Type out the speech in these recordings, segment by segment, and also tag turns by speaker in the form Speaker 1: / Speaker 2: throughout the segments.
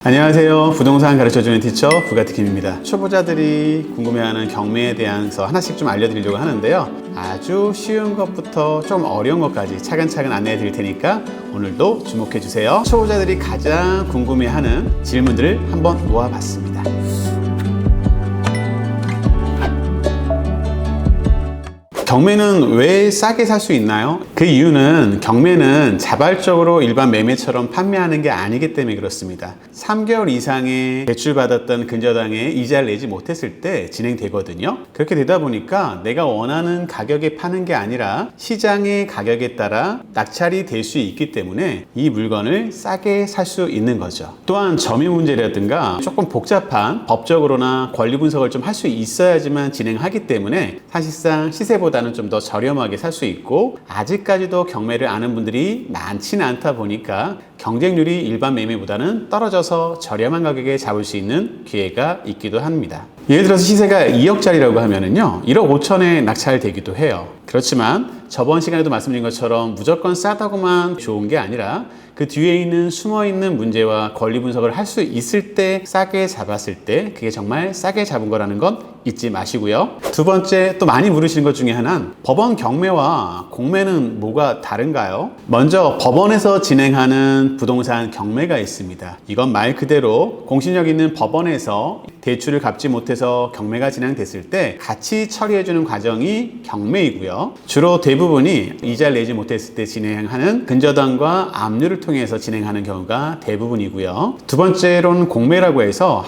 Speaker 1: 안녕하세요. 부동산 가르쳐주는 티처 부가티킴입니다. 초보자들이 궁금해하는 경매에 대해서 하나씩 좀 알려드리려고 하는데요. 아주 쉬운 것부터 좀 어려운 것까지 차근차근 안내해 드릴 테니까 오늘도 주목해 주세요. 초보자들이 가장 궁금해하는 질문들을 한번 모아봤습니다. 경매는 왜 싸게 살 수 있나요? 그 이유는 경매는 자발적으로 일반 매매처럼 판매하는 게 아니기 때문에 그렇습니다. 3개월 이상의 대출받았던 근저당에 이자를 내지 못했을 때 진행되거든요. 그렇게 되다 보니까 내가 원하는 가격에 파는 게 아니라 시장의 가격에 따라 낙찰이 될 수 있기 때문에 이 물건을 싸게 살 수 있는 거죠. 또한 점유 문제라든가 조금 복잡한 법적으로나 권리 분석을 좀 할 수 있어야지만 진행하기 때문에 사실상 시세보다 좀 더 저렴하게 살 수 있고, 아직까지도 경매를 아는 분들이 많지는 않다 보니까 경쟁률이 일반 매매보다는 떨어져서 저렴한 가격에 잡을 수 있는 기회가 있기도 합니다. 예를 들어서 시세가 2억짜리라고 하면은요 1억 5천에 낙찰되기도 해요. 그렇지만 저번 시간에도 말씀드린 것처럼 무조건 싸다고만 좋은 게 아니라 그 뒤에 있는 숨어있는 문제와 권리 분석을 할 수 있을 때 싸게 잡았을 때 그게 정말 싸게 잡은 거라는 건 잊지 마시고요. 두 번째, 또 많이 물으시는 것 중에 하나는 법원 경매와 공매는 뭐가 다른가요? 먼저 법원에서 진행하는 부동산 경매가 있습니다. 이건 말 그대로 공신력 있는 법원에서 대출을 갚지 못해서 경매가 진행됐을 때 같이 처리해주는 과정이 경매이고요. 주로 대부분이 이자를 내지 못했을 때 진행하는 근저당과 압류를 통해서 진행하는 경우가 대부분이고요. 두 번째로는 공매라고 해서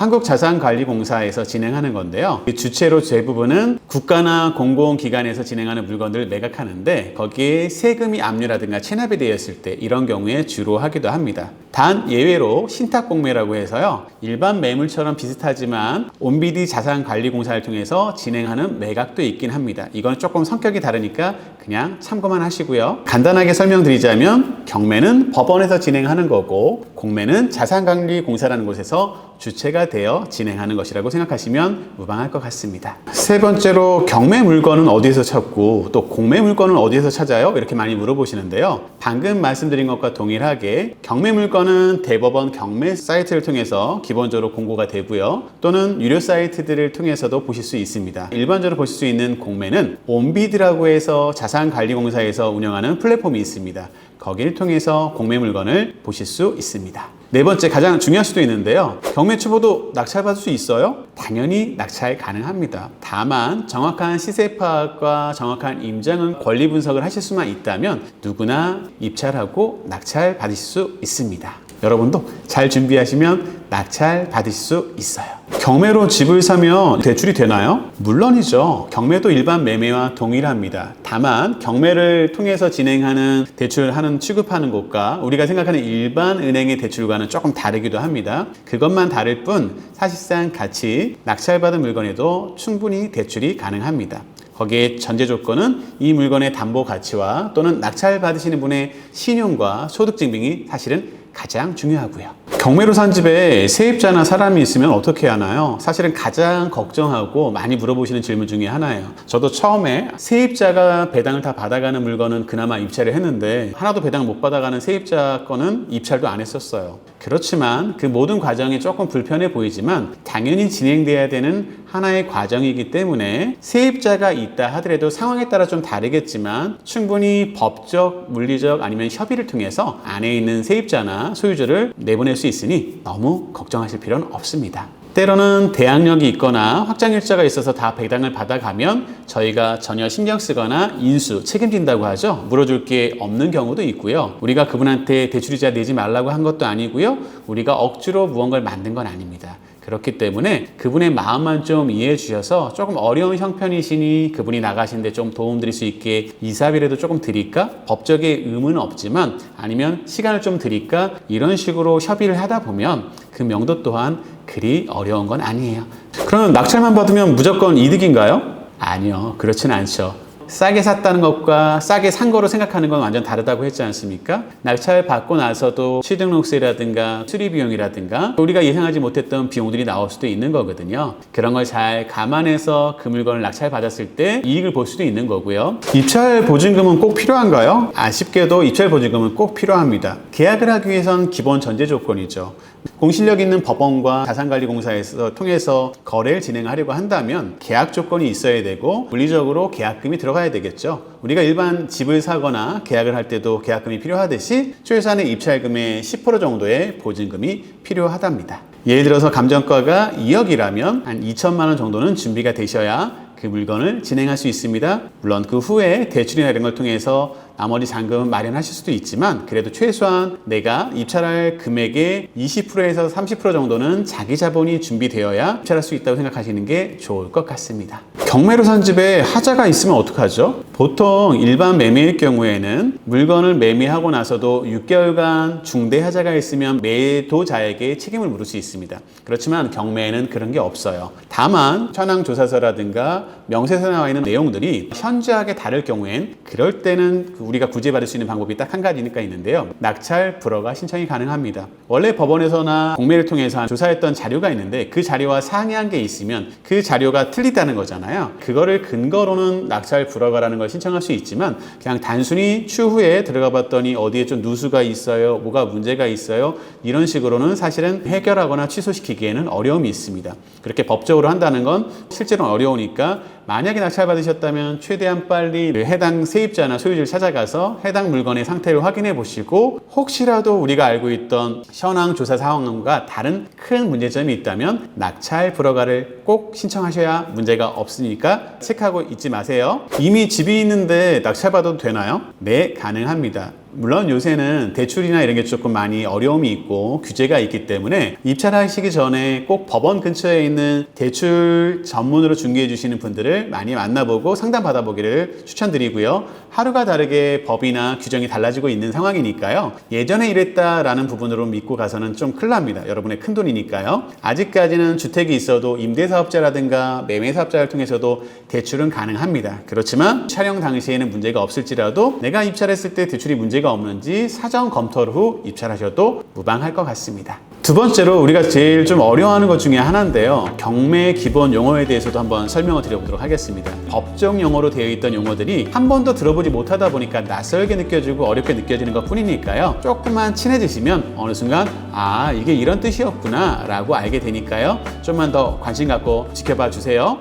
Speaker 1: 한국자산관리공사에서 진행하는 건데요. 주체로 대부분은 국가나 공공기관에서 진행하는 물건들을 매각하는데 거기에 세금이 압류라든가 체납이 되어 있을 때 이런 경우에 주로 하기도 합니다. 단 예외로 신탁공매라고 해서요 일반 매물처럼 비슷하지만 온비디 자산관리공사를 통해서 진행하는 매각도 있긴 합니다. 이건 조금 성격이 다르니까 그냥 참고만 하시고요. 간단하게 설명드리자면 경매는 법원에서 진행하는 거고 공매는 자산관리공사라는 곳에서 주체가 되어 진행하는 것이라고 생각하시면 무방할 것 같습니다. 세 번째로 경매 물건은 어디에서 찾고 또 공매 물건은 어디에서 찾아요? 이렇게 많이 물어보시는데요. 방금 말씀드린 것과 동일하게 경매 물건은 대법원 경매 사이트를 통해서 기본적으로 공고가 되고요. 또는 유료 사이트들을 통해서도 보실 수 있습니다. 일반적으로 보실 수 있는 공매는 온비드라고 해서 자산관리공사에서 운영하는 플랫폼이 있습니다. 거기를 통해서 공매 물건을 보실 수 있습니다. 네 번째, 가장 중요할 수도 있는데요. 경매 초보도 낙찰받을 수 있어요? 당연히 낙찰 가능합니다. 다만 정확한 시세 파악과 정확한 임장은 권리 분석을 하실 수만 있다면 누구나 입찰하고 낙찰 받으실 수 있습니다. 여러분도 잘 준비하시면 낙찰 받으실 수 있어요. 경매로 집을 사면 대출이 되나요? 물론이죠. 경매도 일반 매매와 동일합니다. 다만 경매를 통해서 진행하는 대출을 취급하는 곳과 우리가 생각하는 일반 은행의 대출과는 조금 다르기도 합니다. 그것만 다를 뿐 사실상 같이 낙찰받은 물건에도 충분히 대출이 가능합니다. 거기에 전제 조건은 이 물건의 담보 가치와 또는 낙찰 받으시는 분의 신용과 소득 증빙이 사실은 가장 중요하고요. 경매로 산 집에 세입자나 사람이 있으면 어떻게 하나요? 사실은 가장 걱정하고 많이 물어보시는 질문 중에 하나예요. 저도 처음에 세입자가 배당을 다 받아가는 물건은 그나마 입찰을 했는데 하나도 배당 못 받아가는 세입자 거는 입찰도 안 했었어요. 그렇지만 그 모든 과정이 조금 불편해 보이지만 당연히 진행돼야 되는 하나의 과정이기 때문에 세입자가 있다 하더라도 상황에 따라 좀 다르겠지만 충분히 법적, 물리적 아니면 협의를 통해서 안에 있는 세입자나 소유주를 내보낼 수 있으니 너무 걱정하실 필요는 없습니다. 때로는 대항력이 있거나 확장일자가 있어서 다 배당을 받아가면 저희가 전혀 신경 쓰거나 인수, 책임진다고 하죠. 물어줄 게 없는 경우도 있고요. 우리가 그분한테 대출이자 내지 말라고 한 것도 아니고요. 우리가 억지로 무언가를 만든 건 아닙니다. 그렇기 때문에 그분의 마음만 좀 이해해 주셔서 조금 어려운 형편이시니 그분이 나가시는데 좀 도움드릴 수 있게 이사비라도 조금 드릴까? 법적인 의무는 없지만 아니면 시간을 좀 드릴까? 이런 식으로 협의를 하다 보면 그 명도 또한 그리 어려운 건 아니에요. 그러면 낙찰만 받으면 무조건 이득인가요? 아니요, 그렇진 않죠. 싸게 샀다는 것과 싸게 산 거로 생각하는 건 완전 다르다고 했지 않습니까? 낙찰 받고 나서도 취등록세라든가 수리 비용이라든가 우리가 예상하지 못했던 비용들이 나올 수도 있는 거거든요. 그런 걸 잘 감안해서 그 물건을 낙찰 받았을 때 이익을 볼 수도 있는 거고요. 입찰 보증금은 꼭 필요한가요? 아쉽게도 입찰 보증금은 꼭 필요합니다. 계약을 하기 위해선 기본 전제 조건이죠. 공실력 있는 법원과 자산관리공사에서 통해서 거래를 진행하려고 한다면 계약 조건이 있어야 되고 물리적으로 계약금이 들어가야 되겠죠. 우리가 일반 집을 사거나 계약을 할 때도 계약금이 필요하듯이 최소한의 입찰금의 10% 정도의 보증금이 필요하답니다. 예를 들어서 감정가가 2억이라면 한 2천만 원 정도는 준비가 되셔야 그 물건을 진행할 수 있습니다. 물론 그 후에 대출이나 이런 걸 통해서 나머지 잔금은 마련하실 수도 있지만 그래도 최소한 내가 입찰할 금액의 20%에서 30% 정도는 자기 자본이 준비되어야 입찰할 수 있다고 생각하시는 게 좋을 것 같습니다. 경매로 산 집에 하자가 있으면 어떡하죠? 보통 일반 매매일 경우에는 물건을 매매하고 나서도 6개월간 중대 하자가 있으면 매도자에게 책임을 물을 수 있습니다. 그렇지만 경매에는 그런 게 없어요. 다만 현황조사서라든가 명세서에 나와 있는 내용들이 현저하게 다를 경우엔 그럴 때는 우리가 구제받을 수 있는 방법이 딱 한 가지니까 있는데요. 낙찰 불허가 신청이 가능합니다. 원래 법원에서나 공매를 통해서 조사했던 자료가 있는데 그 자료와 상이한 게 있으면 그 자료가 틀리다는 거잖아요. 그거를 근거로는 낙찰 불허가라는 걸 신청할 수 있지만 그냥 단순히 추후에 들어가 봤더니 어디에 좀 누수가 있어요, 뭐가 문제가 있어요, 이런 식으로는 사실은 해결하거나 취소시키기에는 어려움이 있습니다. 그렇게 법적으로 한다는 건 실제로는 어려우니까 만약에 낙찰받으셨다면 최대한 빨리 해당 세입자나 소유주를 찾아가서 해당 물건의 상태를 확인해 보시고 혹시라도 우리가 알고 있던 현황 조사 상황과 다른 큰 문제점이 있다면 낙찰 불허가를 꼭 신청하셔야 문제가 없으니까 체크하고 있지 마세요. 이미 집이 있는데 낙찰받아도 되나요? 네, 가능합니다. 물론 요새는 대출이나 이런 게 조금 많이 어려움이 있고 규제가 있기 때문에 입찰하시기 전에 꼭 법원 근처에 있는 대출 전문으로 중개해 주시는 분들을 많이 만나보고 상담 받아보기를 추천드리고요. 하루가 다르게 법이나 규정이 달라지고 있는 상황이니까요. 예전에 이랬다라는 부분으로 믿고 가서는 좀 큰일 납니다. 여러분의 큰돈이니까요. 아직까지는 주택이 있어도 임대사업자라든가 매매사업자를 통해서도 대출은 가능합니다. 그렇지만 촬영 당시에는 문제가 없을지라도 내가 입찰했을 때 대출이 문제가 없는지 사전 검토를 후 입찰하셔도 무방할 것 같습니다. 두 번째로 우리가 제일 좀 어려워하는 것 중에 하나인데요. 경매 기본 용어에 대해서도 한번 설명을 드려보도록 하겠습니다. 법정 용어로 되어 있던 용어들이 한 번도 들어보지 못하다 보니까 낯설게 느껴지고 어렵게 느껴지는 것 뿐이니까요. 조금만 친해지시면 어느 순간 아, 이게 이런 뜻이었구나 라고 알게 되니까요. 좀만 더 관심 갖고 지켜봐 주세요.